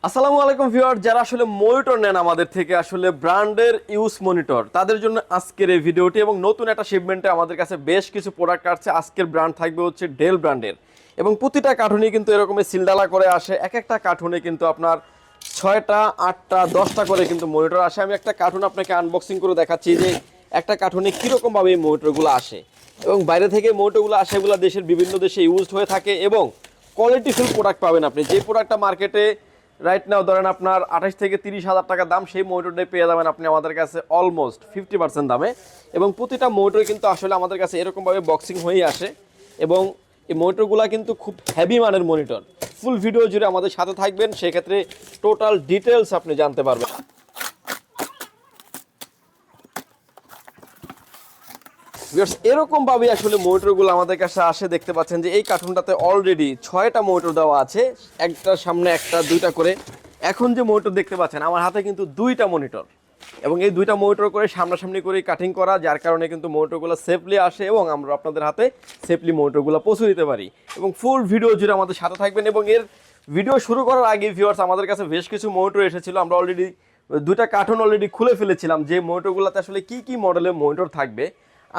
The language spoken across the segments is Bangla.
আসসালামু আলাইকুম ভিউয়ার, যারা আসলে মনিটর নেন আমাদের থেকে, আসলে ব্র্যান্ডের ইউজ মনিটর, তাদের জন্য আজকের এই ভিডিওটি। এবং নতুন একটা শিপমেন্টে আমাদের কাছে বেশ কিছু প্রোডাক্ট আসছে। আজকের ব্র্যান্ড থাকবে হচ্ছে ডেল ব্র্যান্ডের, এবং প্রতিটা কার্টুনে কিন্তু এরকমই সিলডালা করে আসে। এক একটা কার্টুনে কিন্তু আপনার 6টা 8টা 10টা করে কিন্তু মনিটর আসে। আমি একটা কার্টুন আপনাকে আনবক্সিং করে দেখাচ্ছি যে একটা কার্টুনে কীরকমভাবে এই মনিটরগুলো আসে, এবং বাইরে থেকে মনিটরগুলো আসে, এগুলো দেশের বিভিন্ন দেশে ইউজড হয়ে থাকে, এবং কোয়ালিটিফুল প্রোডাক্ট পাবেন আপনি। যে প্রোডাক্টটা মার্কেটে রাইট নাও ধরেন আপনার 28 থেকে 30 হাজার টাকা দাম, সেই মনিটরটাই পেয়ে যাবেন আপনি আমাদের কাছে অলমোস্ট 50% দামে। এবং প্রতিটা মনিটর কিন্তু আসলে আমাদের কাছে এরকমভাবে বক্সিং হয়েই আসে, এবং এই মনিটরগুলো কিন্তু খুব হেভি মানের মনিটর। ফুল ভিডিও জুড়ে আমাদের সাথে থাকবেন, সেক্ষেত্রে টোটাল ডিটেলস আপনি জানতে পারবেন। এরকম ভাবে আসলে মনিটরগুলো আমাদের কাছে আসে। দেখতে পাচ্ছেন যে এই কার্টুনটাতে অলরেডি 6টা মনিটর দেওয়া আছে, একটার সামনে একটা দুইটা করে। এখন যে মনিটর দেখতে পাচ্ছেন আমার হাতে কিন্তু 2টা মনিটর, এবং এই 2টা মনিটর করে সামনাসামনি করে কাটিং করা, যার কারণে কিন্তু মনিটরগুলো সেফলি আসে, এবং আমরা আপনাদের হাতে সেফলি মনিটরগুলো পৌঁছে দিতে পারি। এবং ফুল ভিডিও জুড়ে আমাদের সাথে থাকবেন। এবং এর ভিডিও শুরু করার আগে ভিউয়ার্স, আমাদের কাছে বেশ কিছু মনিটর এসেছিল। আমরা অলরেডি 2টা কার্টুন অলরেডি খুলে ফেলেছিলাম, যে মনিটরগুলোতে আসলে কি কি মডেলের মনিটর থাকবে।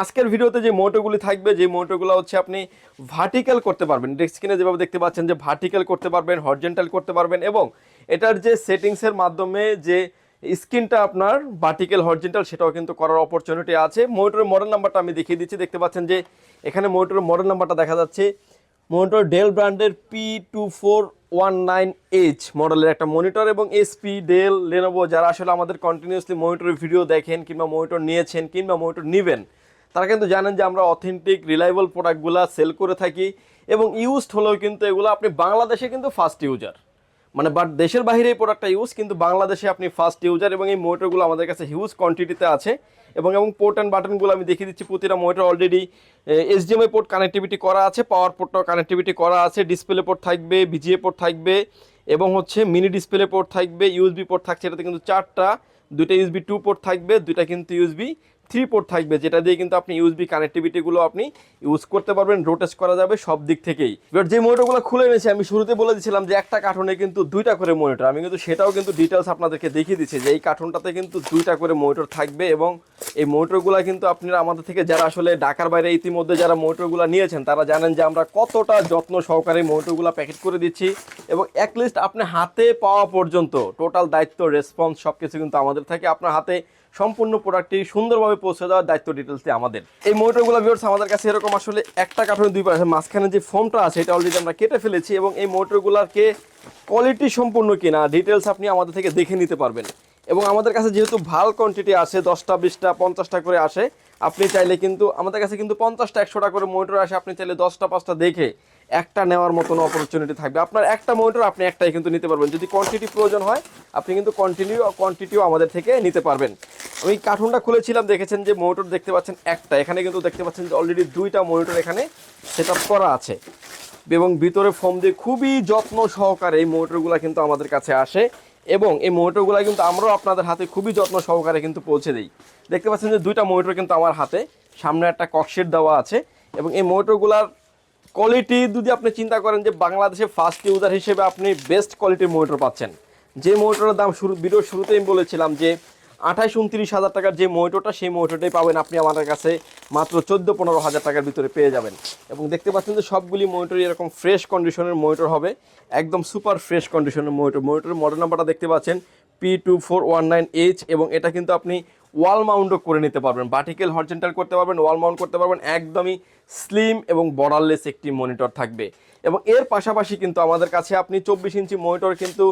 আজকের ভিডিওতে যে মোটরগুলি থাকবে, যে মোটরগুলো হচ্ছে আপনি ভার্টিক্যাল করতে পারবেন, স্ক্রিনে যেভাবে দেখতে পাচ্ছেন যে ভার্টিক্যাল করতে পারবেন, হরিজন্টাল করতে পারবেন, এবং এটার যে সেটিংসের মাধ্যমে যে স্ক্রিনটা আপনার ভার্টিক্যাল হরিজন্টাল সেটাও কিন্তু করার অপরচুনিটি আছে। মোটরের মডেল নাম্বারটা আমি দেখিয়ে দিচ্ছি। দেখতে পাচ্ছেন যে এখানে মোটরের মডেল নাম্বারটা দেখা যাচ্ছে। মনিটর ডেল ব্র্যান্ডের P2419H মডেলের একটা মনিটর, এবং এসপি, ডেল, লেনোভো যারা আসলে আমাদের কন্টিনিউসলি মনিটরের ভিডিও দেখেন, কিংবা মনিটর নিয়েছেন, কিংবা মনিটর নেবেন, তারা কিন্তু জানেন যে আমরা অথেন্টিক রিলায়েবল প্রোডাক্টগুলো সেল করে থাকি। এবং ইউজড হলেও কিন্তু এগুলো আপনি বাংলাদেশে কিন্তু ফার্স্ট ইউজার, মানে বাট দেশের বাইরে এই প্রোডাক্টটা ইউজ, কিন্তু বাংলাদেশে আপনি ফার্স্ট ইউজার। এবং এই মোটরগুলো আমাদের কাছে হিউজ কোয়ান্টিটিতে আছে। এবং পোর্ট অ্যান্ড বাটনগুলো আমি দেখিয়ে দিচ্ছি। প্রতিটা motor already HDMI port connectivity করা আছে, পাওয়ার পোর্টটাও কানেক্টিভিটি করা আছে, ডিসপ্লে পোর্ট থাকবে, বিজিএ পোর্ট থাকবে, এবং হচ্ছে মিনি ডিসপ্লে পোর্ট থাকবে, ইউএসবি পোর্ট থাকছে। এটাতে কিন্তু 4টা, 2টা ইউএসবি 2 পোর্ট থাকবে, 2টা কিন্তু ইউএসবি 3 পোর্ট থাকবে, যেটা দিয়ে কিন্তু আপনি ইউএসবি কানেক্টিভিটিগুলো আপনি ইউজ করতে পারবেন, রোটেট করা যাবে সব দিক থেকেই। এবার যে মনিটরগুলো খুলে এনেছি, আমি শুরুতে বলে দিয়েছিলাম যে একটা কার্টুনে কিন্তু 2টা করে মনিটর, আমি কিন্তু সেটাও কিন্তু ডিটেলস আপনাদেরকে দেখিয়ে দিচ্ছি যে এই কার্টুনটাতে কিন্তু 2টা করে মনিটর থাকবে। এবং এই মনিটরগুলো কিন্তু আপনারা আমাদের থেকে যারা আসলে ঢাকার বাইরে ইতিমধ্যে যারা মনিটরগুলো নিয়েছেন, তারা জানেন যে আমরা কতটা যত্ন সহকারে মনিটরগুলো প্যাকেট করে দিচ্ছি, এবং অ্যাটলিস্ট আপনি হাতে পাওয়া পর্যন্ত টোটাল দায়িত্ব, রেসপন্স সব কিছু কিন্তু আমাদের থেকে। আপনার হাতে সম্পূর্ণ প্রোডাক্টটি সুন্দরভাবে পৌঁছে দেওয়ার দায়িত্ব ডিটেলসটি আমাদের। এই মোটরগুলো ভিউয়ার্স আমাদের কাছে এরকম আসলে একটা কার্টুনের 2 পাশে মাঝখানে যে ফোমটা আছে এটা অলরেডি আমরা কেটে ফেলেছি, এবং এই মোটরগুলোকে কোয়ালিটি সম্পূর্ণ কিনা ডিটেলস আপনি আমাদের থেকে দেখে নিতে পারবেন। এবং আমাদের কাছে যেহেতু ভাল কোয়ান্টিটি আসে, 10টা 20টা 50টা করে আসে, আপনি চাইলে কিন্তু আমাদের কাছে কিন্তু 50টা 100টা করে মনিটর আসে, আপনি চাইলে 10টা 5টা দেখে একটা নেওয়ার মতন অপরচুনিটি থাকবে। আপনার একটা মনিটর আপনি একটাই কিন্তু নিতে পারবেন। যদি কোয়ান্টিটি প্রয়োজন হয় আপনি কিন্তু কোয়ান্টিটিও আমাদের থেকে নিতে পারবেন। আমি কার্টুনটা খুলেছিলাম, দেখেছেন যে মনিটর দেখতে পাচ্ছেন একটা, এখানে কিন্তু দেখতে পাচ্ছেন যে অলরেডি 2টা মনিটর এখানে সেট আপ করা আছে, এবং ভিতরে ফোম দিয়ে খুবই যত্ন সহকারে এই মনিটরগুলো কিন্তু আমাদের কাছে আসে। এবং এই মনিটরগুলো কিন্তু আমরাও আপনাদের হাতে খুবই যত্ন সহকারে কিন্তু পৌঁছে দিই। দেখতে পাচ্ছেন যে 2টা মনিটর কিন্তু আমার হাতে, সামনে একটা ককশিট দেওয়া আছে। এবং এই মনিটরগুলোর কোয়ালিটি যদি আপনি চিন্তা করেন যে বাংলাদেশে ফার্স্ট ইউজার হিসেবে আপনি বেস্ট কোয়ালিটির মনিটর পাচ্ছেন। যে মনিটরের দাম ভিডিওর শুরুতেই আমি বলেছিলাম যে 28-29 হাজার টাকার যে মনিটরটা, সেই মনিটরটাই পাবেন আপনি আমাদের কাছে মাত্র 14-15 হাজার টাকার ভিতরে পেয়ে যাবেন। এবং দেখতে পাচ্ছেন যে সবগুলি মনিটরই এরকম ফ্রেশ কন্ডিশনের মনিটর হবে, একদম সুপার ফ্রেশ কন্ডিশনের মনিটর। মনিটরের মডেল নাম্বারটা দেখতে পাচ্ছেন P2419H, এবং এটা কিন্তু আপনি ওয়াল মাউন্টও করে নিতে পারবেন, ভার্টিক্যাল হরিজন্টাল করতে পারবেন, ওয়াল মাউন্ট করতে পারবেন। একদমই স্লিম এবং বর্ডারলেস একটি মনিটর থাকবে। এবং এর পাশাপাশি কিন্তু আমাদের কাছে আপনি 24 ইঞ্চি মনিটর কিন্তু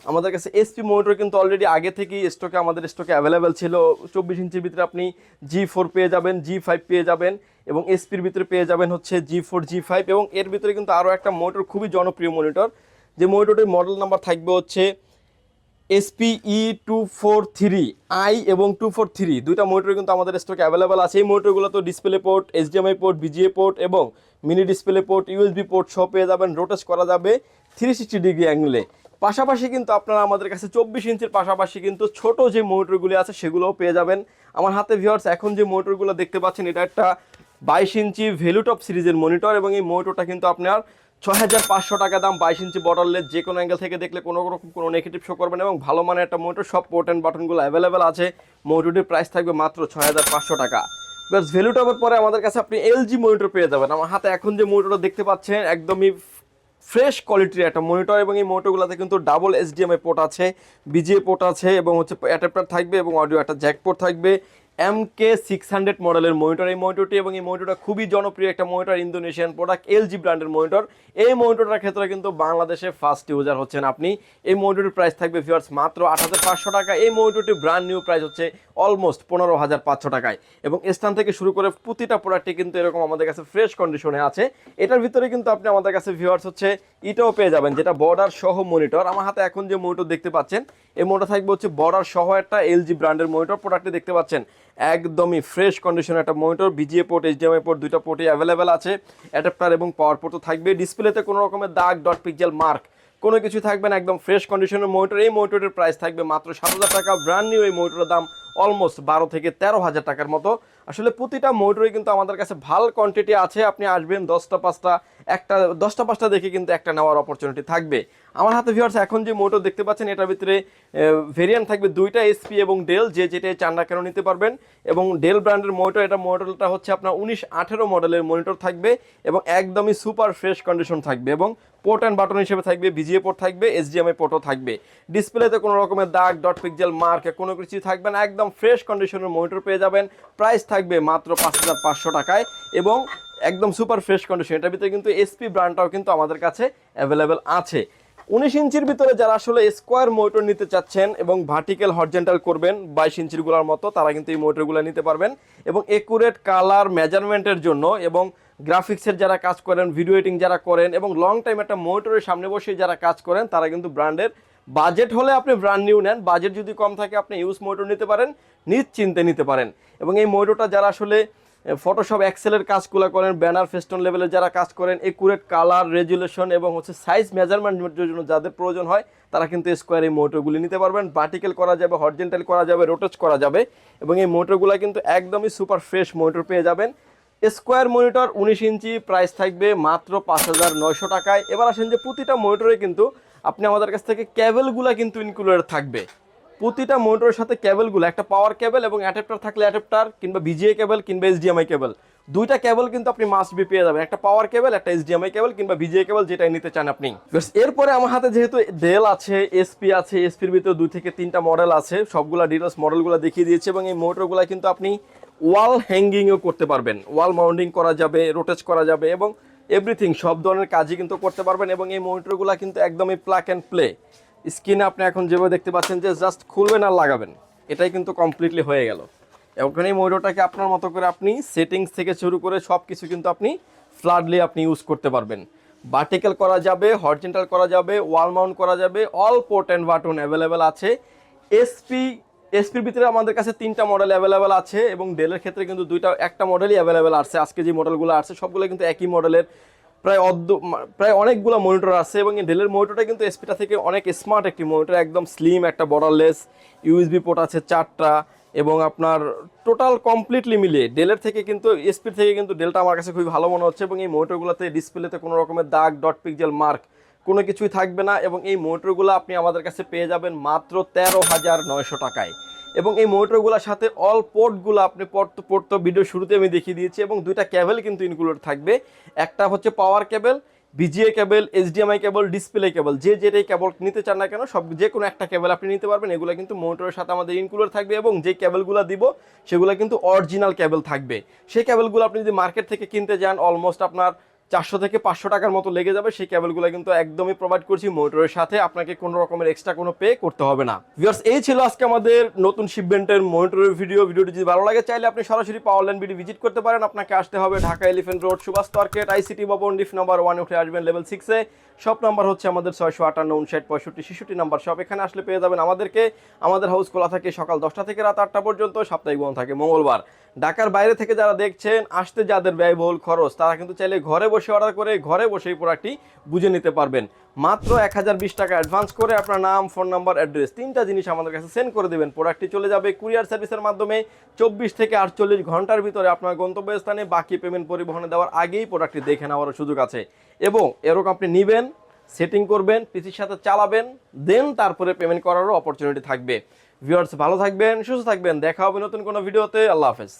আমাদের কাছে এসপি মনিটর কিন্তু অলরেডি আগে থেকেই আমাদের স্টকে অ্যাভেলেবেল ছিল। 24 ইঞ্চির ভিতরে আপনি G4 পেয়ে যাবেন, G5 পেয়ে যাবেন, এবং এসপির ভিতরে পেয়ে যাবেন হচ্ছে G4, G5। এবং এর ভিতরে কিন্তু আরও একটা মনিটর খুবই জনপ্রিয় মনিটর, যে মনিটরটির মডেল নাম্বার থাকবে হচ্ছে SPE243i এবং 243, 2টা মনিটর কিন্তু আমাদের স্টকে অ্যাভেলেবেল আছে। এই মনিটরগুলো তো display port, HDMI port, VGA port, এবং mini display port, USB port সব পেয়ে যাবেন। রোটেট করা যাবে 360 ডিগ্রি অ্যাঙ্গেলে। পাশাপাশি কিন্তু আপনারা আমাদের কাছে 24 ইঞ্চির পাশাপাশি কিন্তু ছোট যে মনিটরগুলি আছে সেগুলোও পেয়ে যাবেন। আমার হাতে ভিউয়ার্স এখন যে মনিটরগুলো দেখতে পাচ্ছেন, এটা একটা 22 ইঞ্চি ভ্যালুটপ সিরিজের মনিটর, এবং এই মনিটরটা কিন্তু আপনার 6500 টাকা দাম, 22 ইঞ্চি বর্ডারলেস, যে কোনো অ্যাঙ্গেল থেকে দেখলে কোনো রকম কোনো নেগেটিভ শো করবে না এবং ভালো মানের একটা মনিটর, সব পোর্ট অ্যান্ড বাটনগুলো অ্যাভেলেবেল আছে। মনিটরটির প্রাইস থাকবে মাত্র 6500 টাকা। প্লাস ভ্যালু টপের পরে আমাদের কাছে আপনি এলজি মনিটর পেয়ে যাবেন। আমার হাতে এখন যে মনিটরটা দেখতে পাচ্ছেন একদমই ফ্রেশ কোয়ালিটির একটা মনিটর এবং এই মনিটরগুলোতে কিন্তু ডাবল এইচডিএমআই পোর্ট আছে, বিজিএ পোর্ট আছে এবং হচ্ছে অ্যাডাপ্টার থাকবে এবং অডিও একটা জ্যাক পোর্ট থাকবে। MK600 মডেলের মনিটর এই মনিটরটি, এবং এই মনিটরটা খুবই জনপ্রিয় একটা মনিটর, ইন্দোনেশিয়ান প্রোডাক্ট, এলজি ব্র্যান্ডের মনিটর। এই মনিটরটার ক্ষেত্রে কিন্তু বাংলাদেশে ফার্স্ট ইউজার হচ্ছেন আপনি। এই মনিটরটির প্রাইস থাকবে ভিউয়ার্স মাত্র 8500 টাকা। এই মনিটরটি ব্র্যান্ড নিউ প্রাইস হচ্ছে অলমোস্ট 15500 টাকায় এবং স্থান থেকে শুরু করে প্রতিটা প্রোডাক্টই কিন্তু এরকম আমাদের কাছে ফ্রেশ কন্ডিশনে আছে। এটার ভিতরে কিন্তু আপনি আমাদের কাছে ভিউয়ার্স হচ্ছে এটাও পেয়ে যাবেন, যেটা বর্ডার সহ মনিটর। আমার হাতে এখন যে মনিটর দেখতে পাচ্ছেন এই মনিটর থাকবে হচ্ছে বর্ডার সহ একটা এলজি ব্র্যান্ডের মনিটর। প্রোডাক্টটি দেখতে পাচ্ছেন একদমই ফ্রেশ কন্ডিশনের একটা monitor, VGA port, HDMI port দুইটা পোর্টই অ্যাভেলেবেল আছে, অ্যাডাপ্টার এবং পাওয়ার পোর্টও থাকবে। ডিসপ্লেতে কোনো রকমের দাগ, ডট, পিক্সেল, মার্ক কোনো কিছু থাকবে না, একদম ফ্রেশ কন্ডিশনের মনিটর। এই মনিটরের প্রাইস থাকবে মাত্র 7000 টাকা। ব্র্যান্ড নিউ এই মনিটরের দাম অলমোস্ট 12 থেকে 13,000 টাকার মতো। আসলে প্রতিটা মনিটরে কিন্তু আমাদের কাছে ভালো কোয়ান্টিটি আছে। আপনি আসবেন 10টা 5টা দেখে কিন্তু একটা নেওয়ার অপরচুনিটি থাকবে। আমার হাতে ভিউয়ার্স এখন যে মনিটর দেখতে পাচ্ছেন এটার ভিতরে ভেরিয়েন্ট থাকবে দুইটা, এসপি এবং ডেল, যে যেটাই চান না কেন নিতে পারবেন। এবং ডেল ব্র্যান্ডের মনিটর, এটা মনিটরটা হচ্ছে আপনার 1918 মডেলের মনিটর থাকবে এবং একদমই সুপার ফ্রেশ কন্ডিশন থাকবে এবং পোর্ট অ্যান্ড বাটন হিসেবে থাকবে, বিজিএ পোর্ট থাকবে, এইচডিএমআই পোর্টও থাকবে। ডিসপ্লেতে কোনো রকমের দাগ, ডট, পিক্সেল, মার্ক কোনো কিছু থাকবে না, একদম ফ্রেশ কন্ডিশনের মনিটর পেয়ে যাবেন। প্রাইস থাকবে মাত্র 5500 টাকায় এবং একদম সুপার ফ্রেশ কন্ডিশন। এটার ভিতরে কিন্তু এসপি ব্র্যান্ডটাও কিন্তু আমাদের কাছে অ্যাভেলেবেল আছে। 19 ইঞ্চির ভিতরে যারা আসলে স্কোয়ার মোটর নিতে চাচ্ছেন এবং ভার্টিক্যাল হরিজন্টাল করবেন 22 ইঞ্চিরগুলোর মতো, তারা কিন্তু এই মোটরগুলো নিতে পারবেন এবং একুরেট কালার মেজারমেন্টের জন্য এবং গ্রাফিক্সের যারা কাজ করেন, ভিডিও এডিটিং যারা করেন এবং লং টাইম একটা মোটরের সামনে বসে যারা কাজ করেন, তারা কিন্তু ব্র্যান্ডের, বাজেট হলে আপনি ব্র্যান্ড নিউ নেন, বাজেট যদি কম থাকে আপনি ইউজ মোটর নিতে পারেন, নিশ্চিন্তে নিতে পারেন। এবং এই মোটরটা যারা আসলে ফটোশপ এক্সেলের কাজগুলো করেন, ব্যানার ফেস্টন লেভেলের যারা কাজ করেন, একুরেট কালার রেজুলেশন এবং হচ্ছে সাইজ মেজারমেন্টের জন্য যাদের প্রয়োজন হয়, তারা কিন্তু স্কোয়ার এই মোটরগুলি নিতে পারবেন। ভার্টিক্যাল করা যাবে, হরিজন্টাল করা যাবে, রোটেট করা যাবে এবং এই মোটরগুলো কিন্তু একদমই সুপার ফ্রেশ মোটর পেয়ে যাবেন। স্কোয়ার মনিটর 19 ইঞ্চি, প্রাইস থাকবে মাত্র 5900 টাকায়। এবার আসেন যে প্রতিটা মনিটরে কিন্তু আপনি আমাদের কাছ থেকে কেবলগুলো কিন্তু ইনক্লুডেড থাকবে। প্রতিটা মনিটরের সাথে কেবলগুলো, একটা পাওয়ার কেবল এবং অ্যাডাপ্টার থাকলে অ্যাডাপ্টার, কিংবা বিজিএ কেবল কিংবা এইচডিএমআই কেবল, দুইটা কেবল কিন্তু আপনি মাস্ট বি পেয়ে যাবেন। একটা পাওয়ার কেবল, একটা এইচডিএমআই কেবল কিংবা বিজিএ কেবল, যেটাই নিতে চান আপনি। এরপরে আমার হাতে যেহেতু ডেল আছে, এসপি আছে, এসপির ভিতরে 2 থেকে 3টা মডেল আছে, সবগুলা ডিটেলস মডেলগুলো দেখিয়ে দিয়েছি এবং এই মোটরগুলো কিন্তু আপনি ওয়াল হ্যাঙ্গিংও করতে পারবেন, ওয়াল মাউন্টিং করা যাবে, রোটেট করা যাবে এবং এভরিথিং সব ধরনের কাজই কিন্তু করতে পারবেন। এবং এই মনিটরগুলো কিন্তু একদমই প্লাগ অ্যান্ড প্লে। স্ক্রিনে আপনি এখন যেভাবে দেখতে পাচ্ছেন যে জাস্ট খুলবেন আর লাগাবেন, এটাই কিন্তু কমপ্লিটলি হয়ে গেল। এখন এই মনিটরটাকে আপনার মতো করে আপনি সেটিংস থেকে শুরু করে সব কিছু কিন্তু আপনি ফ্ল্যাটলি আপনি ইউজ করতে পারবেন। ভার্টিক্যাল করা যাবে, হরিজন্টাল করা যাবে, ওয়াল মাউন্ট করা যাবে, all port and button available আছে। এসপির ভিতরে আমাদের কাছে 3টা মডেল অ্যাভেলেবেল আছে এবং ডেলের ক্ষেত্রে কিন্তু একটা মডেলই অ্যাভেলেবেল আছে। আজকে যে মডেলগুলো আছে সবগুলো কিন্তু একই মডেলের, প্রায় অনেকগুলো মনিটর আছে এবং এই ডেলের মনিটরটা কিন্তু এসপিটা থেকে অনেক স্মার্ট একটি মনিটর, একদম স্লিম, একটা বর্ডারলেস, ইউএসবি পোর্ট আছে 4টা এবং আপনার টোটাল কমপ্লিটলি মিলিয়ে ডেলের থেকে কিন্তু এসপির থেকে কিন্তু ডেলটা আমার কাছে খুবই ভালো মনে হচ্ছে। এবং এই মনিটরগুলোতে ডিসপ্লেতে কোনো রকমের দাগ, ডট, পিক্সেল, মার্ক কোনো কিছুই থাকবে না এবং এই মনিটরগুলো আপনি আমাদের কাছে পেয়ে যাবেন মাত্র 13,900 টাকায়। এবং এই মনিটরগুলোর সাথে অল পোর্টগুলো আপনি পোর্ট তো ভিডিও শুরুতে আমি দেখিয়ে দিয়েছি এবং 2টা কেবল কিন্তু ইনক্লুডেড থাকবে। একটা হচ্ছে পাওয়ার কেবল, বিজিএ কেবল, এইচডিএমআই কেবল, ডিসপ্লে কেবল, যে যেটাই কেবল নিতে চান না কেন যে কোনো একটা কেবল আপনি নিতে পারবেন। এগুলো কিন্তু মনিটরের সাথে আমাদের ইনক্লুডেড থাকবে এবং যে কেবলগুলো দিব সেগুলো কিন্তু অরিজিনাল কেবল থাকবে। সেই কেবলগুলো আপনি যদি মার্কেট থেকে কিনতে যান অলমোস্ট আপনার 400 থেকে 500 টাকার মতো লেগে যাবে। সেই কেবলগুলো কিন্তু একদমই প্রোভাইড করছি মনিটরের সাথে, আপনাকে কোনো রকমের এক্সট্রা কোনো পে করতে হবে না। ভিউয়ার্স, এই ছিল আজকে আমাদের নতুন শিপমেন্টের মনিটরের ভিডিওটি যদি ভালো লাগে চাইলে আপনি সরাসরি পাওয়ারল্যান্ড বিডি ভিজিট করতে পারেন। আপনাকে আসতে হবে Dhaka elephant road, Subhash market, ICT Bhaban, lift number 1 উঠে আসবেন লেভেল 6-এ। শপ নাম্বার হচ্ছে আমাদের 658-59-65-66 নাম্বার শপ। এখানে আসলে পেয়ে যাবেন আমাদেরকে। আমাদের হাউস খোলা থাকে সকাল 10টা থেকে রাত 8টা পর্যন্ত, সাপ্তাহিক বন্ধ থাকে মঙ্গলবার। ঢাকার বাইরে থেকে যারা দেখছেন, আসতে যাদের ব্যয়বহুল খরচ, তারা কিন্তু চাইলে ঘরে বসে অর্ডার করে ঘরে বসেই প্রোডাক্টটি বুঝে নিতে পারবেন। মাত্র 1020 টাকা অ্যাডভান্স করে আপনার নাম, ফোন নাম্বার, অ্যাড্রেস 3টা জিনিস আমাদের কাছে সেন্ড করে দেবেন। প্রোডাক্টটি চলে যাবে কুরিয়ার সার্ভিসের মাধ্যমে 24 থেকে 48 ঘন্টার ভিতরে আপনার গন্তব্যস্থানে। বাকি পেমেন্ট পরিবহনে দেওয়ার আগেই প্রোডাক্টটি দেখে নেওয়ার সুযোগ আছে। এবং এরকম আপনি নেবেন, সেটিং করবেন, পিসির সাথে চালাবেন, দেন তারপরে পেমেন্ট করারও অপরচুনিটি থাকবে। ভিউয়ার্স, ভালো থাকবেন, সুস্থ থাকবেন, দেখা হবে নতুন কোনো ভিডিওতে। আল্লাহ হাফেজ।